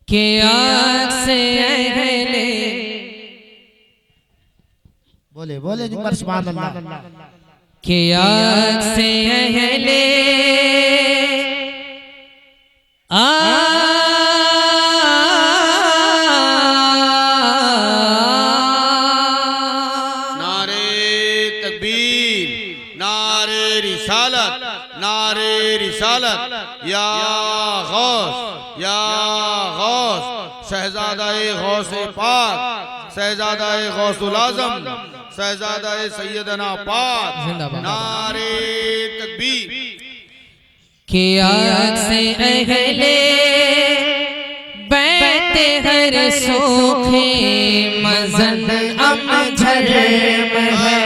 के आग से अहले बोले बोले जुमर सुभान अल्लाह के आग से अहले नारे तकबीर, नारे रिसालत, नारे रिसालत, या गौस शहजादाए गौसे पाक, शहजादाए गौसुल आजम, शहजादाए सैयदना पाक, नारे तकबीर। के आग से अहले बैठे हर सोखे मजन अमझर में है।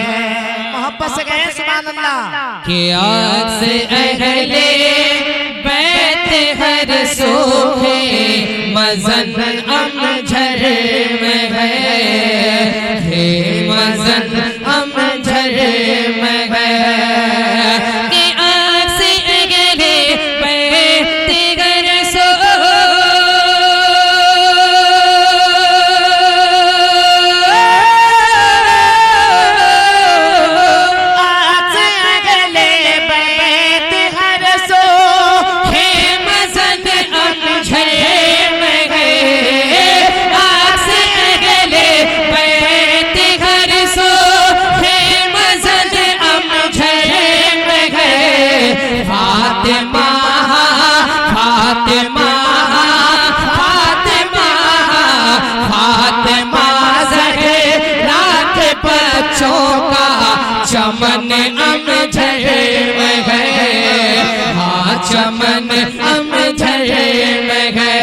मोहब्बत से कहें सुभान अल्लाह। के आग से अहले बैठे हर सोखे मजन अमझर में है, हे मजन अमझर में है। चमन अमझर में है, हाँ चमन अमझर में है।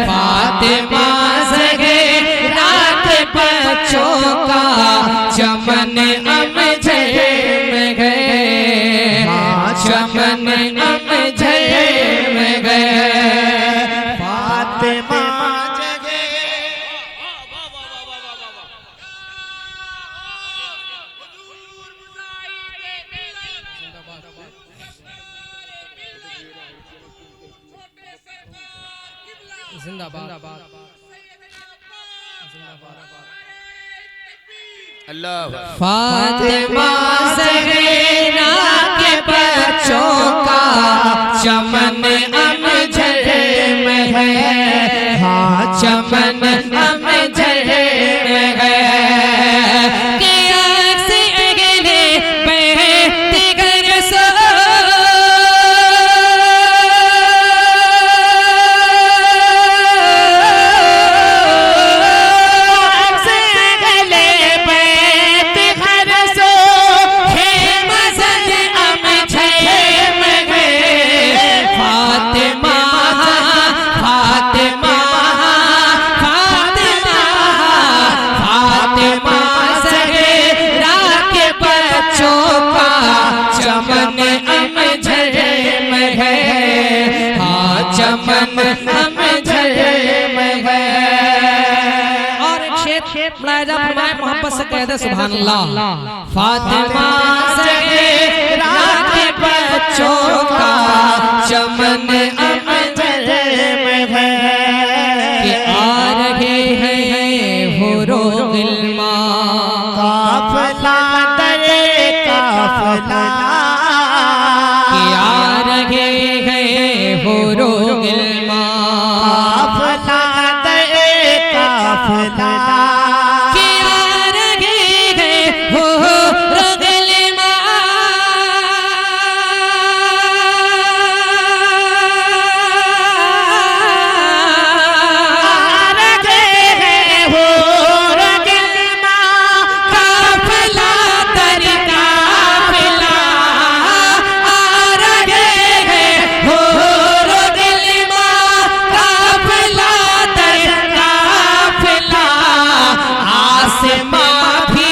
फातिमा ज़हरा के बच्चों का चमन अमझर में है, हाँ चमन अमझर में है। फातिमा जिंदाबाद अल्लाह। फातिमा ज़हरा के बच्चों का चमन अमझर में है, हाँ चमन अमझर में है। के आग से अगले बैठे घर सो चमन अमझर में है। और एक शेर मुलाहिजा फरमाए, मोहब्बत से कह दे सुभान अल्लाह। फातिमा ज़हरा के बच्चों का चमन अमझर में है। कि आ रहे हैं हुरो गिल्मा काफिला दरे काफिला, कि आ रहे हैं हुरो गिल्मा काफिला दरे काफिला, कि आ रहे हैं हुरो गिल्मा। आ रहे हैं हुरो गिल्मा, काफिला दर काफिला। आ रहे हैं हुरो गिल्मा, काफिला दर काफिला। आसमां भी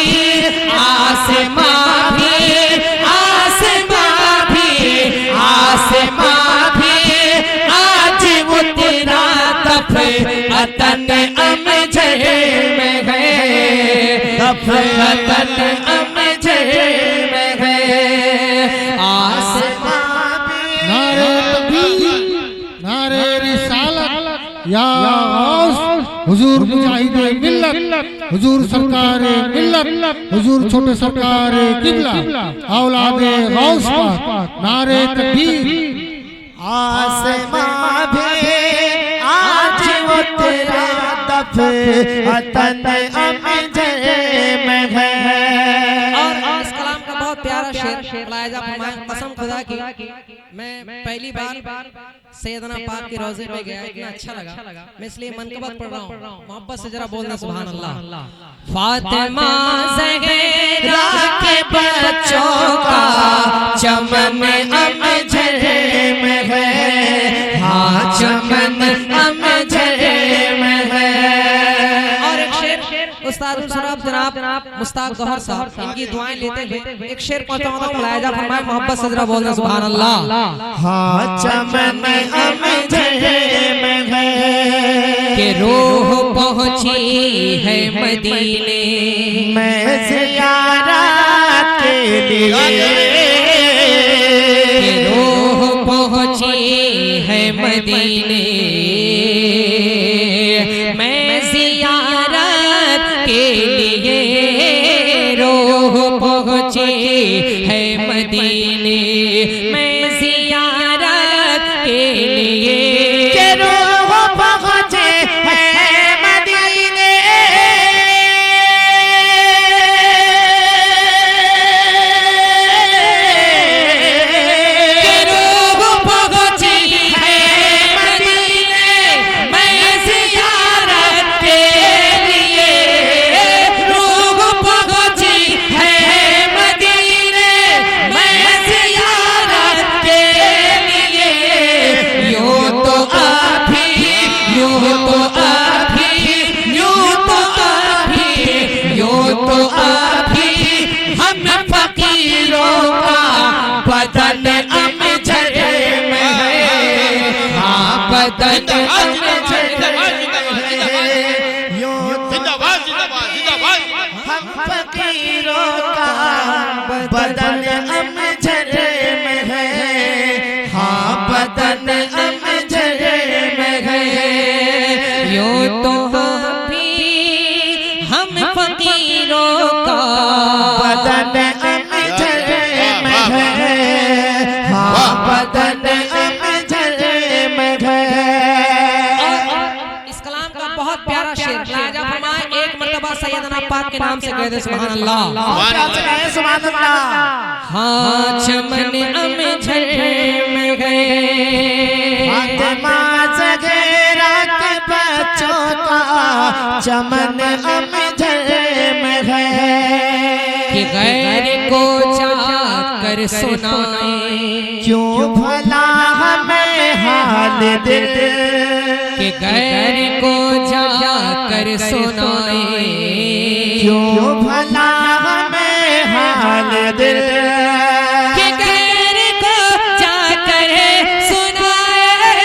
आसमां भी आसमां भी आसमां भी आज वो तेरा तफ अतन अमझर में है, तफ अतन अमझर में है। आसमां भी नारे तकबीर, नारे रिसालत, या गौस हुजूर मुजाहिदे मिल्लत हुजूर सरकारे मिल्लत हुजूर छोटे सरकारे किबला औलादे गौस पाक नारे तकबीर। आसमां भी आज वो तेरा दफन अमजद में है। और इस कलाम का बहुत प्यारा शेर लायजा फरमाए, कसम खुदा की मैं पहली बार सैयदना पाक के रोजे पे गया, इतना अच्छा लगा, मैं इसलिए मनकबत पढ़ रहा हूँ, मोहब्बत से जरा बोलना सुभान अल्लाह। फातिमा ज़हरा के बच्चों का चमन अमजद में है, हाँ चमन अमजद में है। और एक शेर उस्ताद सराब जनाब मुस्ताक गौहर साहब इनकी दुआएं लेते हुए एक शेर पहुंचाता हूं, लायजा फरमाए, मोहब्बत से जरा बोलना सुभान अल्लाह। हाँ चमन अमजद में है कि रूह पहुंची है मदीने मैं ज़ियारत के लिए, कि रूह पहुंची है मदीने मैं ज़ियारत के लिए, रूह पहुंची है मदीने मैं ज़ियारत के लिए, के रूह पहुंचे है मदीने के रूह पहुंची है मदीने मैं ज़ियारत के लिए, रूह पहुंची है मदीने मैं ज़ियारत के लिए। यूं तो आप ही, यूं तो आप ही, यूं तो आप ही, यूं तो आप ही हम फकीरों का बदन अमजद में है, हाँ बदन अमजद में है। यूं जिंदाबाद जिंदाबाद जिंदाबाद। हम फकीरों का बदन अमजद में है, हाँ बदन अमजद में है। यूं तो आप ही हम फकीरों का बदन अमजद में है, हाँ बदन अमजद में है। इस कलाम का बहुत प्यारा शेर लायजा फरमाए, एक मर्तबा सैयदना पाक के नाम से कह दे सुभान अल्लाह। सुभान अल्लाह। हाँ चमन अमजद में गए, फातिमा ज़हरा के बच्चों का चमन अमजद में है कि गैर को जाकर सुनाए, क्यों भला हमें हाल दिल, कि गैर को जाकर सुनाए, क्यों भला हमें हाल दिल, कि गैर को जाकर सुनाए,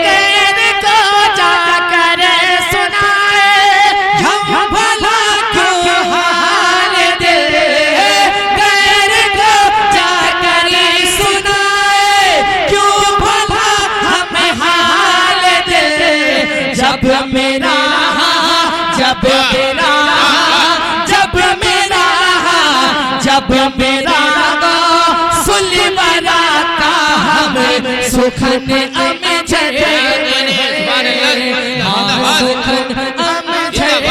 गैर को जाकर सुनाए हम भला क्यों हाल दिल, गैर को जाकर सुनाए क्यों भला हमें हाल दिल। जब मेरा जब मेरा जब मेरा जब मेरा सुलवरा का हम सुखन अमजद में है, हाँ सुखन अमजद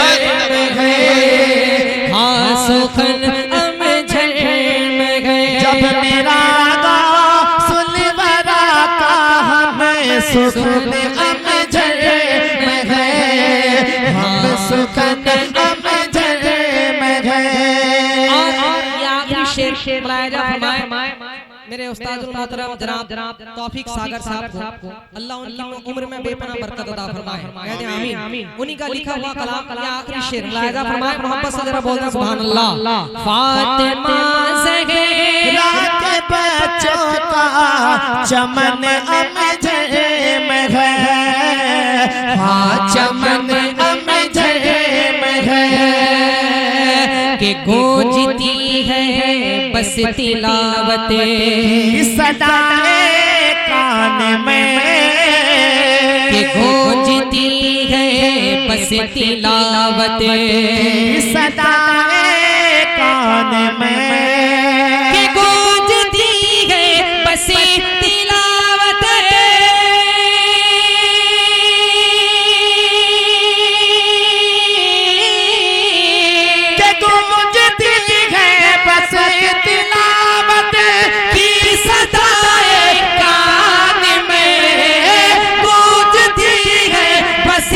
में है, हाँ सुखन अमजद में है। जब मेरा सुलवरा का हमें सुखन अमजद में है, हम सुखन अमजद में है। और ये आखिरी शेर लायजा फरमाए, मेरे उस्तादुल मोहतरम जनाब तौफीक सागर साहब को अल्लाह उनकी उम्र में बेपनाह बरकत अता फरमाए, कहते हैं आमीन। उन्हीं का लिखा हुआ कलाम ये आखिरी शेर लायजा फरमाए, मोहब्बत से जरा बोलना सुभान अल्लाह। फातिमा ज़हरा के बच्चों का चमन अमजद में है, हाँ चमन अमजद में है। के गूंजती है बस तिलावते सदाए कान में कि गूंजती है बस तिलावते सदाए कान में कि गूंजती है बस तिलावते के गूंजती है बस तिलावत की सदाए कान में गूंजती है बस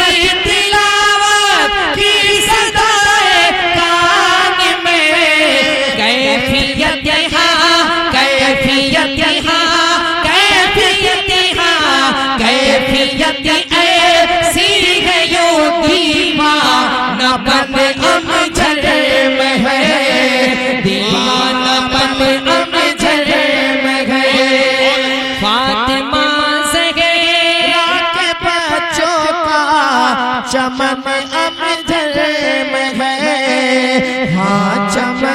तिलावत की सदाए कान में कैफियत यहाँ कैफियत यहाँ कैफियत ऐसी है यो दीवाना बन अमजद में है दीवाना बन अमजद में है फातिमा ज़हरा के बच्चों का चमन अमजद में है हाँ चमन